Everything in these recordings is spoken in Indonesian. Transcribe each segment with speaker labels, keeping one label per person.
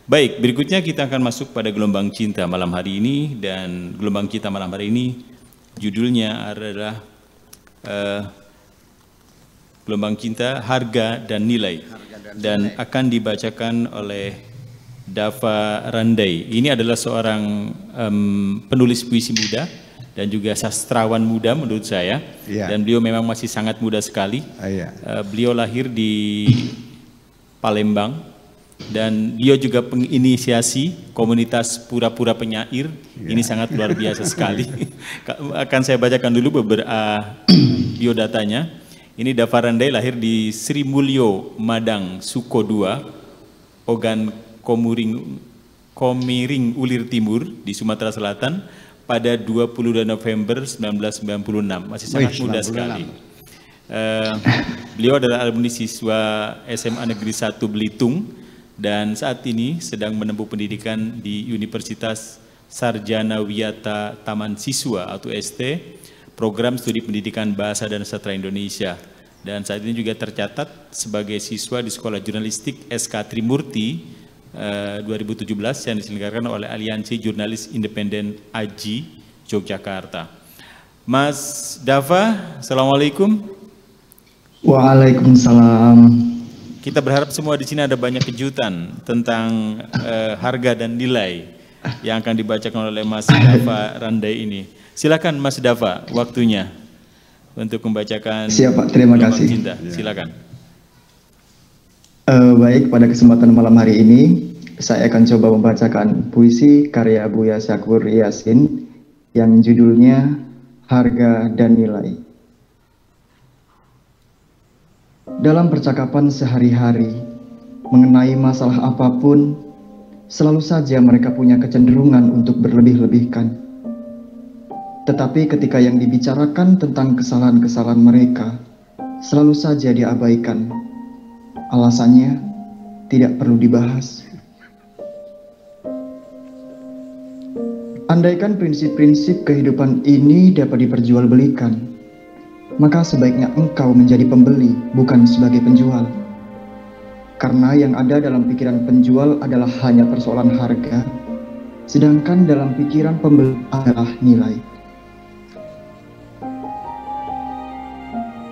Speaker 1: Baik, berikutnya kita akan masuk pada gelombang cinta malam hari ini, dan gelombang cinta malam hari ini judulnya adalah gelombang cinta, harga dan nilai, dan akan dibacakan oleh Dava Randai. Ini adalah seorang penulis puisi muda dan juga sastrawan muda menurut saya, dan beliau memang masih sangat muda sekali. Beliau lahir di Palembang, dan dia juga penginisiasi komunitas pura-pura penyair. Ini sangat luar biasa sekali. Akan saya bacakan dulu beberapa biodatanya. Ini Dava Randai lahir di Sri Mulyo, Madang, Suko II, Ogan Komiring Ulir Timur di Sumatera Selatan pada 22 November 1996. Masih sangat muda sekali. Beliau adalah alumni siswa SMA Negeri 1 Belitung, dan saat ini sedang menempuh pendidikan di Universitas Sarjana Wiyata Taman Siswa atau ST, program studi pendidikan Bahasa dan Sastra Indonesia. Dan saat ini juga tercatat sebagai siswa di Sekolah Jurnalistik SK Trimurti 2017 yang diselenggarakan oleh Aliansi Jurnalis Independen AJI Yogyakarta. Mas Dava, Assalamualaikum.
Speaker 2: Waalaikumsalam.
Speaker 1: Kita berharap semua di sini ada banyak kejutan tentang harga dan nilai yang akan dibacakan oleh Mas Dava Randai ini. Silakan Mas Dava, waktunya untuk membacakan.
Speaker 2: Siap Pak, terima kasih.
Speaker 1: Cinta. Silakan.
Speaker 2: Baik, pada kesempatan malam hari ini saya akan coba membacakan puisi karya Buya Syakur Yasin yang judulnya Harga dan Nilai. Dalam percakapan sehari-hari mengenai masalah apapun, selalu saja mereka punya kecenderungan untuk berlebih-lebihkan. Tetapi ketika yang dibicarakan tentang kesalahan-kesalahan mereka, selalu saja diabaikan. Alasannya tidak perlu dibahas. Andaikan prinsip-prinsip kehidupan ini dapat diperjualbelikan, maka sebaiknya engkau menjadi pembeli, bukan sebagai penjual. Karena yang ada dalam pikiran penjual adalah hanya persoalan harga, sedangkan dalam pikiran pembeli adalah nilai.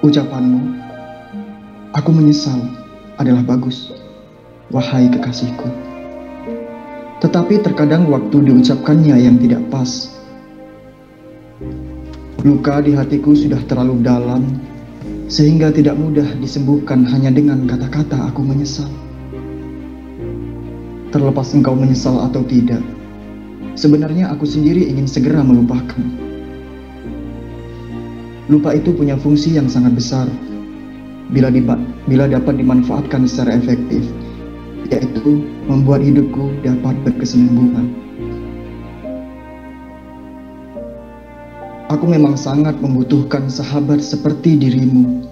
Speaker 2: Ucapanmu, aku menyesal, adalah bagus, wahai kekasihku. Tetapi terkadang waktu diucapkannya yang tidak pas. Luka di hatiku sudah terlalu dalam, sehingga tidak mudah disembuhkan hanya dengan kata-kata aku menyesal. Terlepas engkau menyesal atau tidak, sebenarnya aku sendiri ingin segera melupakan. Lupa itu punya fungsi yang sangat besar bila dapat dimanfaatkan secara efektif, yaitu membuat hidupku dapat berkesinambungan. Aku memang sangat membutuhkan sahabat seperti dirimu,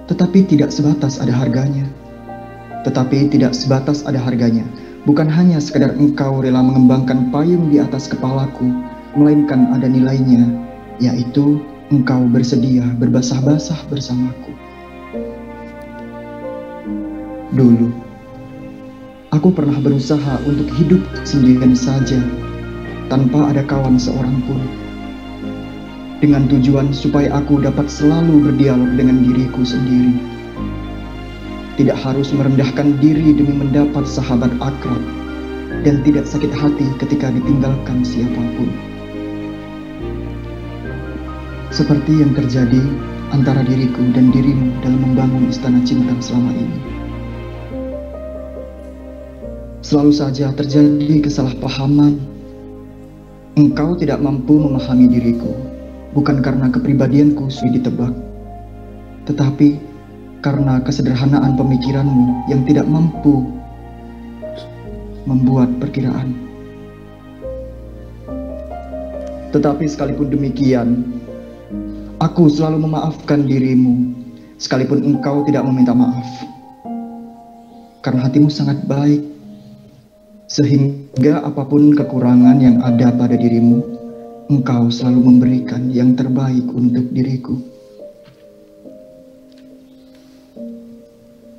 Speaker 2: tetapi tidak sebatas ada harganya. Bukan hanya sekadar engkau rela mengembangkan payung di atas kepalaku, melainkan ada nilainya, yaitu engkau bersedia berbasah-basah bersamaku. Dulu, aku pernah berusaha untuk hidup sendirian saja, tanpa ada kawan seorang pun, dengan tujuan supaya aku dapat selalu berdialog dengan diriku sendiri. Tidak harus merendahkan diri demi mendapat sahabat akrab, dan tidak sakit hati ketika ditinggalkan siapapun. Seperti yang terjadi antara diriku dan dirimu dalam membangun istana cinta selama ini. Selalu saja terjadi kesalahpahaman. Engkau tidak mampu memahami diriku, bukan karena kepribadianku sulit ditebak, tetapi karena kesederhanaan pemikiranmu yang tidak mampu membuat perkiraan. Tetapi sekalipun demikian, aku selalu memaafkan dirimu, sekalipun engkau tidak meminta maaf. Karena hatimu sangat baik, sehingga apapun kekurangan yang ada pada dirimu, engkau selalu memberikan yang terbaik untuk diriku.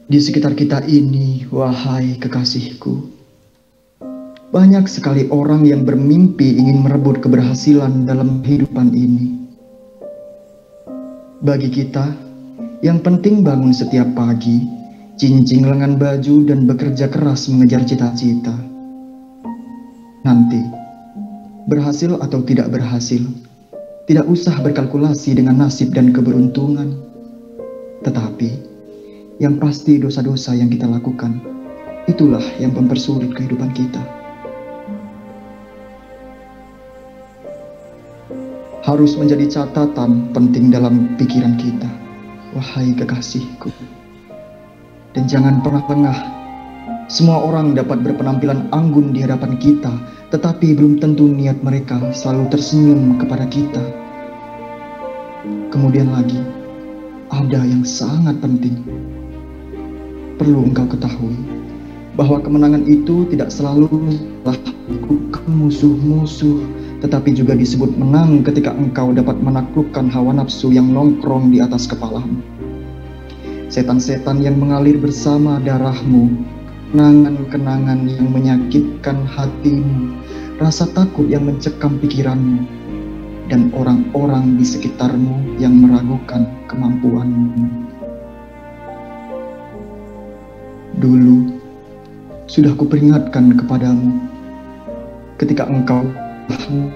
Speaker 2: Di sekitar kita ini, wahai kekasihku, Banyak sekali orang yang bermimpi ingin merebut keberhasilan dalam kehidupan ini. Bagi kita, yang penting bangun setiap pagi, cincin lengan baju dan bekerja keras mengejar cita-cita. Nanti, berhasil atau tidak berhasil, tidak usah berkalkulasi dengan nasib dan keberuntungan. Tetapi, yang pasti dosa-dosa yang kita lakukan, itulah yang mempersulit kehidupan kita. Harus menjadi catatan penting dalam pikiran kita, wahai kekasihku. Dan jangan pernah lengah. Semua orang dapat berpenampilan anggun di hadapan kita, tetapi belum tentu niat mereka selalu tersenyum kepada kita. Kemudian lagi, ada yang sangat penting. Perlu engkau ketahui, bahwa kemenangan itu tidak selalu melakukan musuh-musuh, tetapi juga disebut menang ketika engkau dapat menaklukkan hawa nafsu yang nongkrong di atas kepalamu. Setan-setan yang mengalir bersama darahmu, kenangan-kenangan yang menyakitkan hatimu, rasa takut yang mencekam pikiranmu, dan orang-orang di sekitarmu yang meragukan kemampuanmu. Dulu, sudah kuperingatkan kepadamu, ketika engkau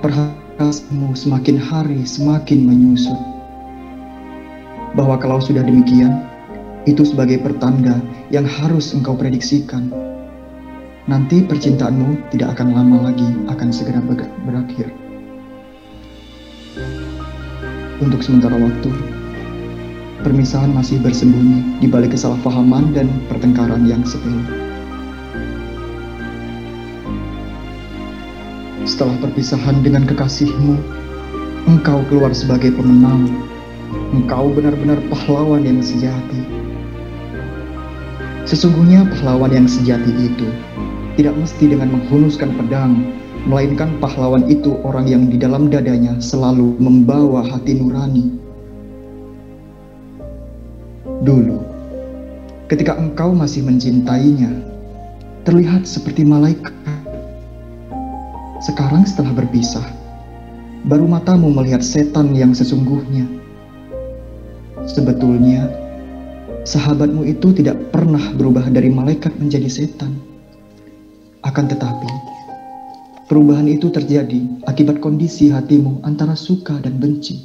Speaker 2: perhatianmu semakin hari semakin menyusut, bahwa kalau sudah demikian, itu sebagai pertanda yang harus engkau prediksikan. Nanti percintaanmu tidak akan lama lagi akan segera berakhir. Untuk sementara waktu, permisahan masih bersembunyi di balik kesalahpahaman dan pertengkaran yang sepele. Setelah perpisahan dengan kekasihmu, engkau keluar sebagai pemenang. Engkau benar-benar pahlawan yang sejati. Sesungguhnya pahlawan yang sejati itu tidak mesti dengan menghunuskan pedang, melainkan pahlawan itu orang yang di dalam dadanya selalu membawa hati nurani. Dulu, ketika engkau masih mencintainya, terlihat seperti malaikat. Sekarang setelah berpisah, baru matamu melihat setan yang sesungguhnya. Sebetulnya, sahabatmu itu tidak pernah berubah dari malaikat menjadi setan. Akan tetapi, perubahan itu terjadi akibat kondisi hatimu antara suka dan benci.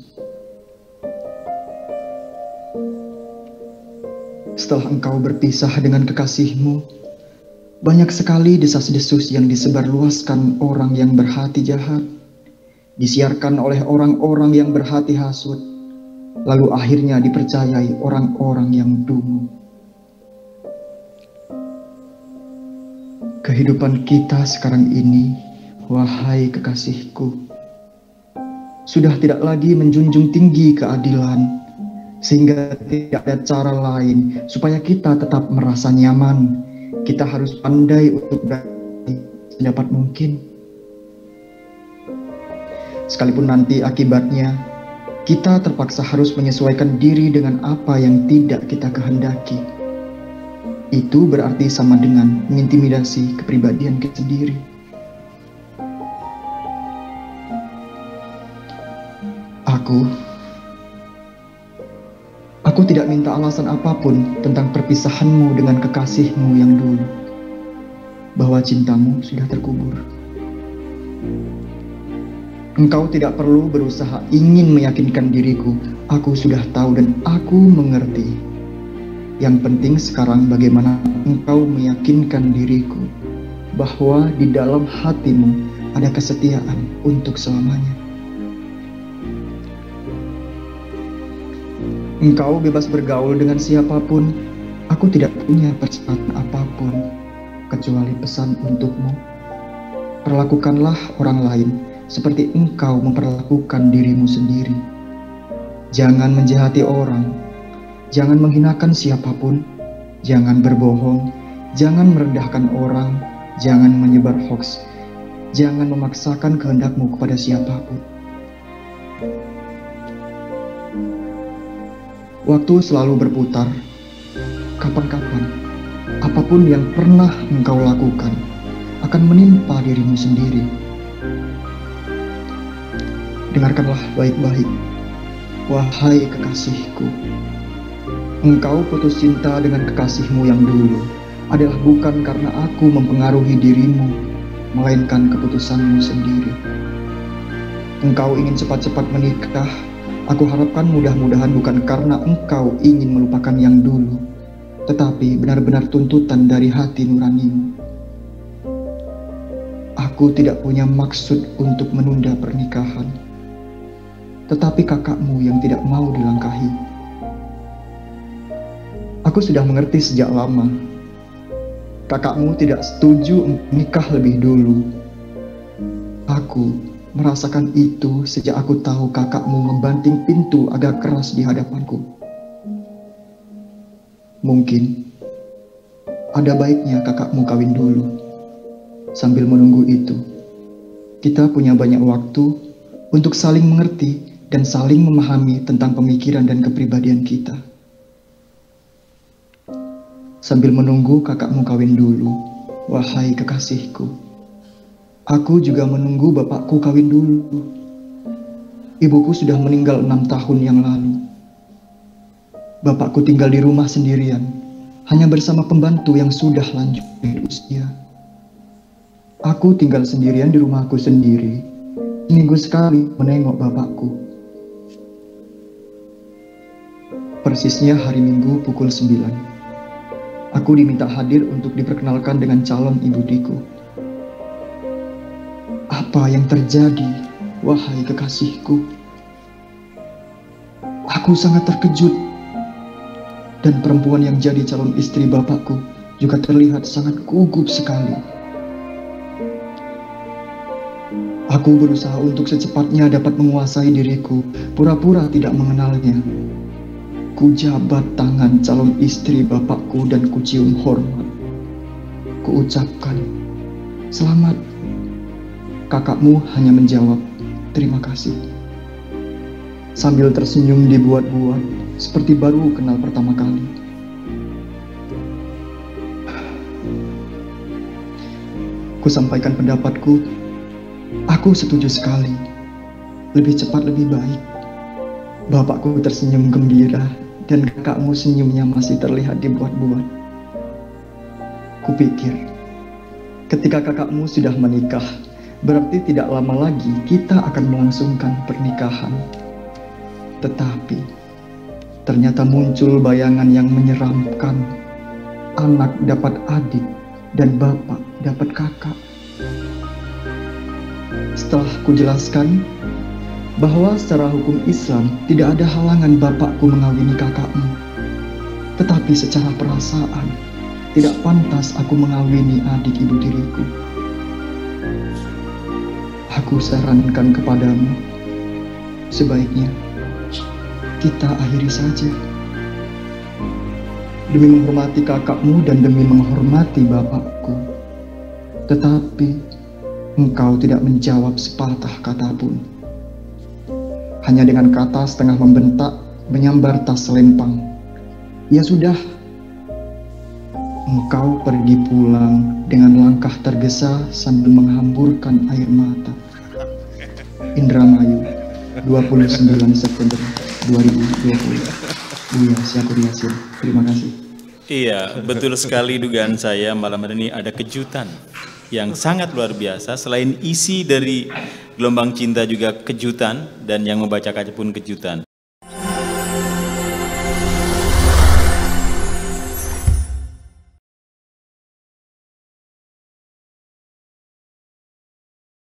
Speaker 2: Setelah engkau berpisah dengan kekasihmu, banyak sekali desas-desus yang disebarluaskan orang yang berhati jahat, disiarkan oleh orang-orang yang berhati hasut, lalu akhirnya dipercayai orang-orang yang dungu. Kehidupan kita sekarang ini, wahai kekasihku, sudah tidak lagi menjunjung tinggi keadilan, sehingga tidak ada cara lain supaya kita tetap merasa nyaman. Kita harus pandai untuk berhati sedapat mungkin. Sekalipun nanti akibatnya, kita terpaksa harus menyesuaikan diri dengan apa yang tidak kita kehendaki. Itu berarti sama dengan mengintimidasi kepribadian kita sendiri. Aku tidak minta alasan apapun tentang perpisahanmu dengan kekasihmu yang dulu, bahwa cintamu sudah terkubur. Engkau tidak perlu berusaha ingin meyakinkan diriku. Aku sudah tahu dan aku mengerti. Yang penting sekarang bagaimana engkau meyakinkan diriku bahwa di dalam hatimu ada kesetiaan untuk selamanya. Engkau bebas bergaul dengan siapapun. Aku tidak punya persyaratan apapun kecuali pesan untukmu. Perlakukanlah orang lain seperti engkau memperlakukan dirimu sendiri. Jangan menjahati orang. Jangan menghinakan siapapun, jangan berbohong, jangan merendahkan orang, jangan menyebar hoaks, jangan memaksakan kehendakmu kepada siapapun. Waktu selalu berputar, kapan-kapan, apapun yang pernah engkau lakukan, akan menimpa dirimu sendiri. Dengarkanlah baik-baik, wahai kekasihku. Engkau putus cinta dengan kekasihmu yang dulu adalah bukan karena aku mempengaruhi dirimu, melainkan keputusanmu sendiri. Engkau ingin cepat-cepat menikah. Aku harapkan mudah-mudahan bukan karena engkau ingin melupakan yang dulu, tetapi benar-benar tuntutan dari hati nuranimu. Aku tidak punya maksud untuk menunda pernikahan, tetapi kakakmu yang tidak mau dilangkahi. Aku sudah mengerti sejak lama. Kakakmu tidak setuju menikah lebih dulu. Aku merasakan itu sejak aku tahu kakakmu membanting pintu agak keras di hadapanku. Mungkin ada baiknya kakakmu kawin dulu. Sambil menunggu itu, kita punya banyak waktu untuk saling mengerti dan saling memahami tentang pemikiran dan kepribadian kita. Sambil menunggu kakakmu kawin dulu, wahai kekasihku. Aku juga menunggu bapakku kawin dulu. Ibuku sudah meninggal 6 tahun yang lalu. Bapakku tinggal di rumah sendirian, hanya bersama pembantu yang sudah lanjut usia. Aku tinggal sendirian di rumahku sendiri, seminggu sekali menengok bapakku. Persisnya hari Minggu pukul 9. Aku diminta hadir untuk diperkenalkan dengan calon ibu tiriku. Apa yang terjadi, wahai kekasihku? Aku sangat terkejut. Dan perempuan yang jadi calon istri bapakku juga terlihat sangat gugup sekali. Aku berusaha untuk secepatnya dapat menguasai diriku, pura-pura tidak mengenalnya. Ku jabat tangan calon istri bapakku dan ku cium hormat. Ku ucapkan, "Selamat." Kakakmu hanya menjawab, "Terima kasih." Sambil tersenyum dibuat-buat, seperti baru kenal pertama kali. Ku sampaikan pendapatku, aku setuju sekali. Lebih cepat lebih baik. Bapakku tersenyum gembira dan kakakmu senyumnya masih terlihat dibuat-buat. Kupikir, ketika kakakmu sudah menikah, berarti tidak lama lagi kita akan melangsungkan pernikahan. Tetapi ternyata muncul bayangan yang menyeramkan. Anak dapat adik dan bapak dapat kakak. Setelah kujelaskan bahwa secara hukum Islam tidak ada halangan bapakku mengawini kakakmu, tetapi secara perasaan tidak pantas aku mengawini adik ibu tiriku. Aku sarankan kepadamu, sebaiknya kita akhiri saja. Demi menghormati kakakmu dan demi menghormati bapakku. Tetapi engkau tidak menjawab sepatah kata pun. Hanya dengan kata setengah membentak menyambar tas selempang. Ya sudah. Engkau pergi pulang dengan langkah tergesa sambil menghamburkan air mata. Indramayu, 29 September 2020. Buya Syakur Yasin. Terima kasih.
Speaker 1: Iya, betul sekali dugaan saya malam hari ini ada kejutan yang sangat luar biasa. Selain isi dari Gelombang Cinta juga kejutan, dan yang membacakannya pun kejutan.